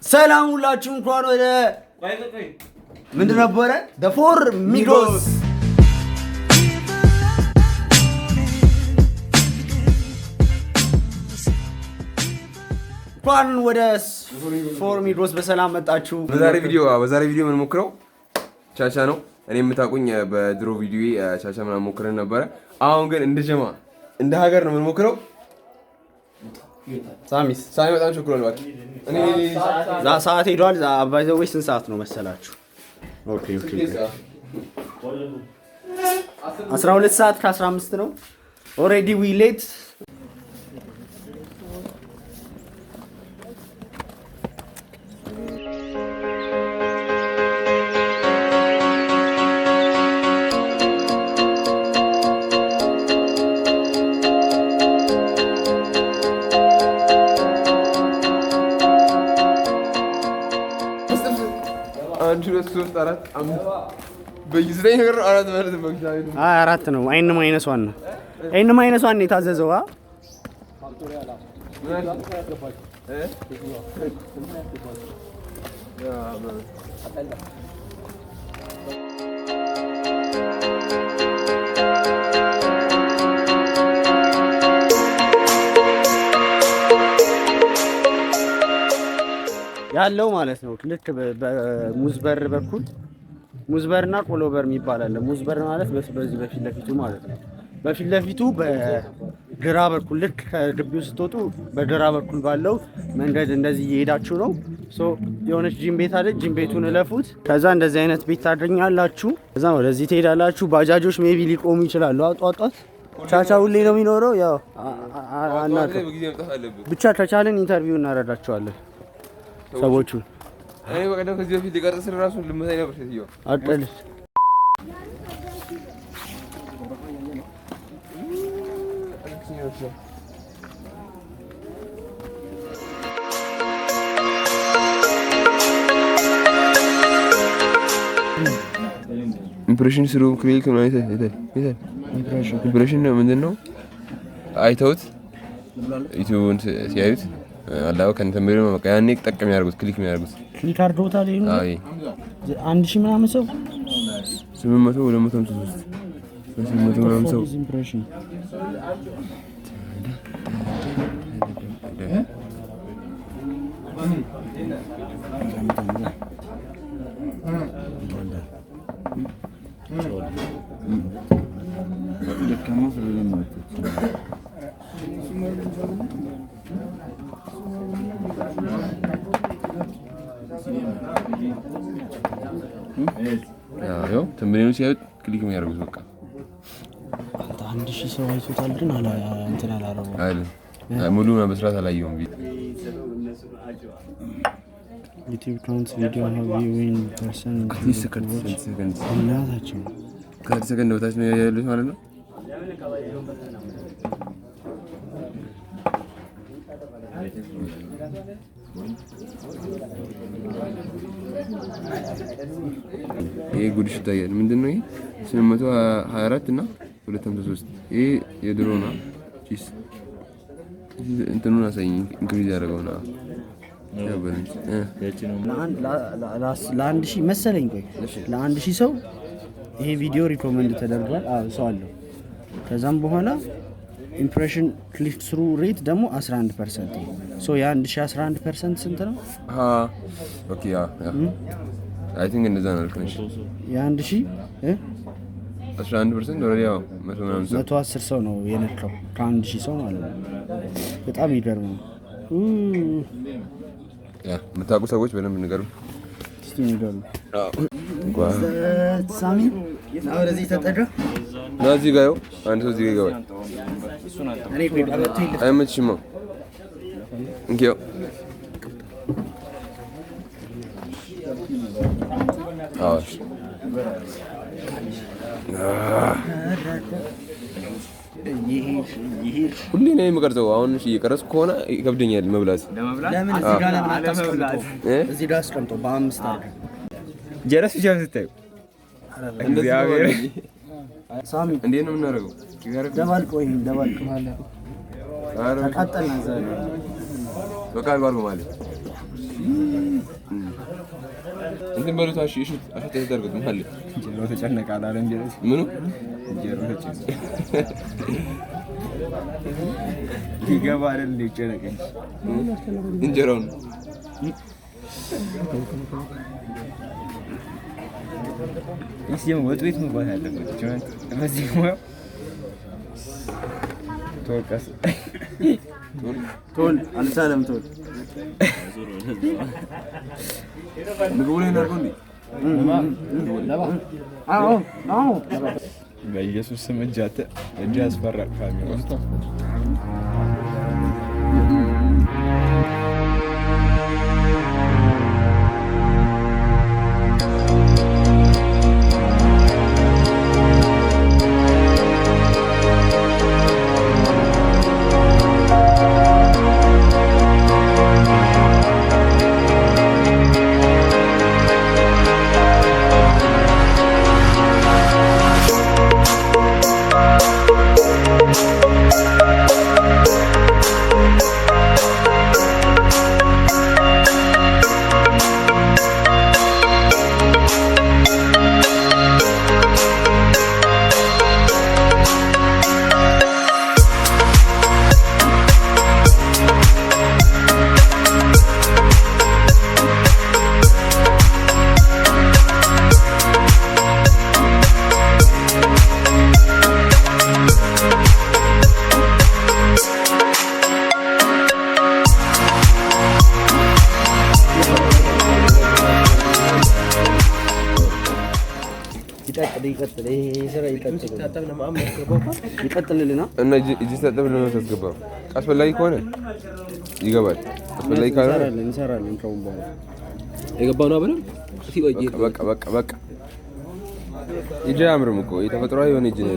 ሰላም ሁላችሁ እንኳን ወደ ምንድን ነበረ the four Migos እንኳን ወደ four Migos በሰላም መጣችሁ። በዛሬ ቪዲዮ ምን ሞክረው ቻቻ ነው። እኔ የምታውቁኝ በድሮ ቪዲዮ ቻቻ ምናምን ሞክረን ነበረ። አሁን ግን እንደ ሀገር ነው ምን ሞክረው ሳሚ በጣም ቸኩሏል። እባክህ እኔ ሰዓት ሄዷል። አባይዘው ወይ ስንት ሰዓት ነው መሰላችሁ? ኦኬ 12 ሰዓት ከ15 ነው። ኦሬዲ ዊ ሌት አራት ነው። አይን ማይነሷን ነው። አይን ማይነሷን ነው የታዘዘው። ያለው ማለት ነው። ልክ በሙዝበር በኩል ሙዝበርና ቆሎበር የሚባል አለ። ሙዝበር ማለት በዚህ በፊት ለፊቱ ማለት ነው። በፊት ለፊቱ በግራ በኩል ልክ ከግቢው ስትወጡ በግራ በኩል ባለው መንገድ እንደዚህ እየሄዳችሁ ነው። የሆነች ጂም ቤት አለች። ጂም ቤቱን እለፉት። ከዛ እንደዚህ አይነት ቤት ታገኛላችሁ። ከዛ ወደዚህ ትሄዳላችሁ። ባጃጆች ሜቢ ሊቆሙ ይችላሉ። አጧጧት ቻቻ ሁሌ ነው የሚኖረው። ያው ብቻ ከቻለን ኢንተርቪው እናረዳቸዋለን ሰዎቹ። እኔ በቀደም ከዚህ በፊት ሊቀርጽ ስለ ራሱ ልመታኝ ነበር ሴትዮዋ። አጥልስ ኢምፕሬሽን ስሩ ክሊክ ነው ኢምፕሬሽን ነው ምንድን ነው? አይተውት ዩቲዩብን ሲያዩት አላው ከንተምሩ በቃ ያኔ ተጠቀም ያርጉት ክሊክ የሚያርጉት ክሊክ አድርገውታል። ይሄ 1000 ምናምን ሰው 800 253 800 ምናምን ሰው ኢምፕሬሽን ያው ተምሬኑ ሲያዩት ክሊክ የሚያደርጉት በቃ 1000 ሰው አይቶታል። ግን እንትን አላረገውም አይደል? ሙሉውን በስርዓት አላየውም። ዩቲዩብ ካውንት ቪዲዮ ቪዊንግ ፐርሰን እናታቸው ከሰከንድ በታች ነው ያሉት ማለት ነው። ይሄ ጉድሽ ይታያል። ምንድነው ይሄ 824 እና 253 ይሄ የድሮ ነው። ቺስ እንትኑን አሳይኝ ኢንክሪዝ ያደረገው ነው። ያበለኝ ለ1000 መሰለኝ። ቆይ ለ1000 ሰው ይሄ ቪዲዮ ሪኮመንድ ተደርጓል። ሰው አለው። ከዛም በኋላ ኢምፕሬሽን ክሊክ ስሩ ሬት ደግሞ 11% ነው። የ1000 11% ስንት ነው? ኦኬ አይ ቲንክ እንደዛ ነው። ልክ ነሽ። የ1000 11% ኦልሬዲ ያው 110 ሰው ነው የነካው ከ1000 ሰው ማለት ነው። በጣም ይገርም ነው። የምታውቁ ሰዎች በደንብ ንገሩ እስቲ ንገሩ። ሳሚ ወደዚህ ተጠጋ። እዚህ ጋር ያው አንድ ሰው እዚህ ጋር ይገባል። አይመችሽም? እንኪያው ሁሌ ነው የምቀርጸው። አሁን እየቀረጽኩ ከሆነ ይከብደኛል መብላት። ለምን እዚህ ጋር ለምን አታስቀምጠው? እዚህ ጋር አስቀምጠው በ5 አድርገህ ጀረስ ብቻ ስታዩ እግዚአብሔር ሳሚ እንዴት ነው የምናደርገው? ደባልቀው ይሄን ደባልቀው ማለት ተቃጠልና ዛሬ በቃ አድርጎ ማለት እንትን በሉት እሺ ተደርጉት ማለት ጀሮ ተጨነቀ አላለም ጀሮ ምኑ ጀሮ ተጨነቀ ይገባ አይደል ሊጨነቀኝ እንጀራውን ይሄም ወጥ ቤት መግባት አለበት ጆን በዚህ ነው ተወቀስ ቶል አልቻለም ቶል ምግቡ ላይ እናድርገው እንዴ አዎ በኢየሱስ ስም እጅ ያስፈራል ካሜራ ውስጥ ይቀጥልልና እና እጅ ተጠብ ነው ተስገባው አስፈላጊ ከሆነ ይገባል አስፈላጊ ካለ እንሰራለን ከውን በኋላ የገባው ነው አብረን በቃ እጅ አያምርም እኮ የተፈጥሯዊ የሆነ እጅ ነው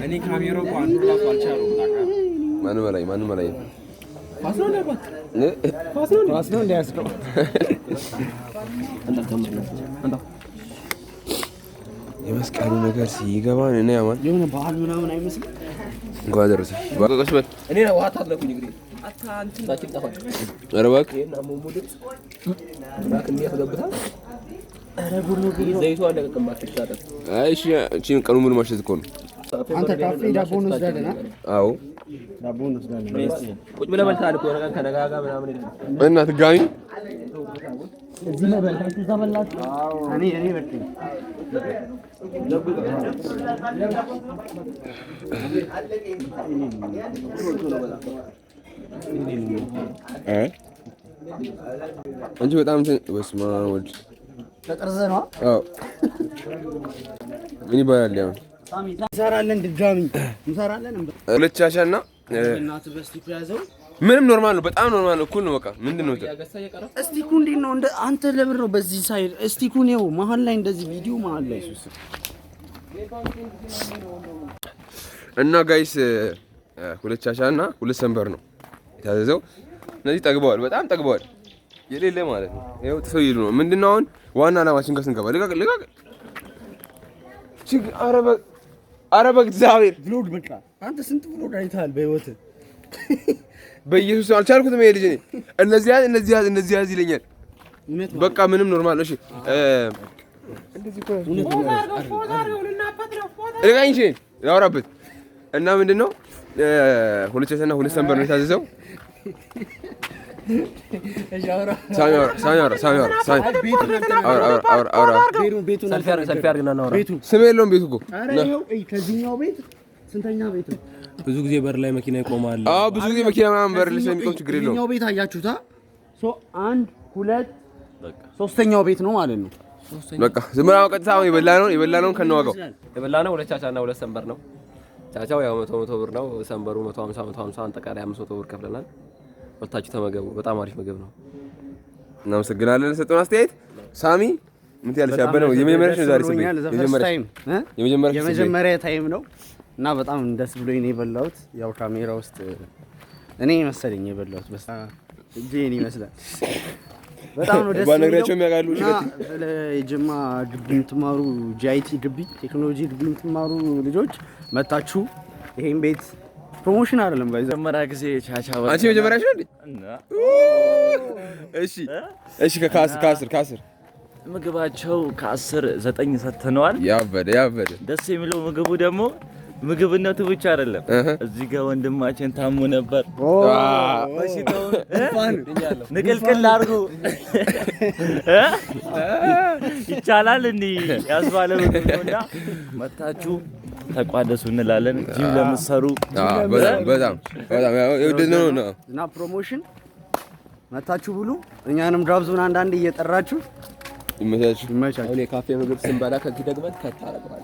እኔ ካሜራው እንኳን ራሱ አልቻለውም ታውቃለህ ማንም በላይ ፋስኖ እንዲያስቀው የመስቀሉ ነገር ሲገባን እና ያማን የሆነ በዓል ምናምን አይመስልም። እንኳን ደረሰ ባቆስ በል እኔ ነው ዋታ አለኩኝ እንግዲህ አታ አንቺን ታቺ ተፋች ኧረ እባክህ እና ሙሙድት ባክ እንዲያስገብታ ኧረ ጉድ ዘይቱ አለቀቀም ባክ ይታጠብ። አይ እሺ እቺን ቀኑ ሙሉ ማሽተት እኮ ነው። አንተ ካፌ ዳቦን ወስዳለና? አዎ ዳቦን ወስዳለና። ቁጭ ብለህ በልተሃል እኮ ነገር ከነጋጋ ምናምን ይላል እና ትጋሚ እዚህ ነው በልታችሁ ተበላችሁ? አዎ እኔ በልተኝ አንቺ በጣም በስመ አብ ወልድ ተቀርዘ ነው። አዎ ምን ይባላል ያው እንሰራለን ድጋሚ እንሰራለን። ሁለት ቻቻና እናት በስቲኩ ያዘው ምንም ኖርማል ነው። በጣም ኖርማል ነው። እኩል ነው። በቃ ምንድነው እስቲኩ እንዴት ነው እንደ አንተ ለምን ነው በዚህ ሳይድ እስቲኩ ነው መሀል ላይ እንደዚህ ቪዲዮ መሀል ላይ ሱስ እና ጋይስ ሁለት ቻቻና ሁለት ሰንበር ነው የታዘዘው። እነዚህ ጠግበዋል፣ በጣም ጠግበዋል። የሌለ ማለት ነው። ይኸው ጥሰው ይሉ ነው። ምንድነው አሁን ዋና አላማችን ጋር ስንገባ ልቀቅ ኧረ በእግዚአብሔር ቭሎግ በቃ አንተ ስንት ቭሎግ አይተሃል በህይወት? በኢየሱስ አልቻልኩትም። ይሄ ልጅ እነዚህ ያዝ ይለኛል። በቃ ምንም ኖርማል ነው። እሺ እንደዚህ ልቃኝ ላውራበት እና ምንድነው ሁለት ቻቻና ሁለት ሰንበር ነው የታዘዘው። ስም የለውም ቤቱ እኮ ከዚህኛው ቤት ስንተኛ ቤት ነው? ብዙ ጊዜ በር ላይ መኪና ይቆማል። አዎ ብዙ ጊዜ መኪና ምናምን በር ላይ ስለሚቆም ችግር የለውም። የኛው ቤት አያችሁታ? አንድ ሁለት ሶስተኛው ቤት ነው ማለት ነው። በቃ ዝም ብላ ቀጥታ የበላነውን ከነዋጋው የበላነው ሁለት ቻቻና ሁለት ሰንበር ነው። ቻቻው ያው 100 ብር ነው። ሰንበሩ 150 አጠቃላይ 500 ብር ከፍለናል። ወጣችሁ ተመገቡ። በጣም አሪፍ ምግብ ነው። እናመሰግናለን ለሰጡን አስተያየት። ሳሚ ምን ትያለሽ? ያበለው የመጀመሪያሽ ነው ዛሬ ስሜት የመጀመሪያ ታይም ነው እና በጣም ደስ ብሎኝ ነው የበላሁት። ያው ካሜራ ውስጥ እኔ መሰለኝ የበላሁት በስ እጄን ይመስላል። በጣም ነው ደስ ባነግራቸው የሚያውቃሉ። የጅማ ግቢ የምትማሩ ጂአይቲ ግቢ ቴክኖሎጂ ግቢ የምትማሩ ልጆች መጣችሁ ይሄን ቤት ፕሮሞሽን አይደለም ባይዘ መጀመሪያ ጊዜ ቻቻ አንቺ መጀመሪያሽ ነው እንዴ? እሺ ከ10 ምግባቸው ከ10 9 ሰጥተነዋል። ያበደ ደስ የሚለው ምግቡ ደግሞ ምግብነቱ ብቻ አይደለም። እዚህ ጋር ወንድማችን ታሞ ነበር። በሽታውን ንቅልቅል አድርጎ ይቻላል እንዲህ ያስባለ ምግብ ነውና መታችሁ ተቋደሱ እንላለን። ጂም ለምትሰሩ በጣም የወደድነው ነው እና ፕሮሞሽን መታችሁ ብሉ። እኛንም ጋብዙን አንዳንዴ እየጠራችሁ። ይመቻችሁ። አሁን የካፌ ምግብ ስንበላ ከዚህ ደግመን ከታረቀዋል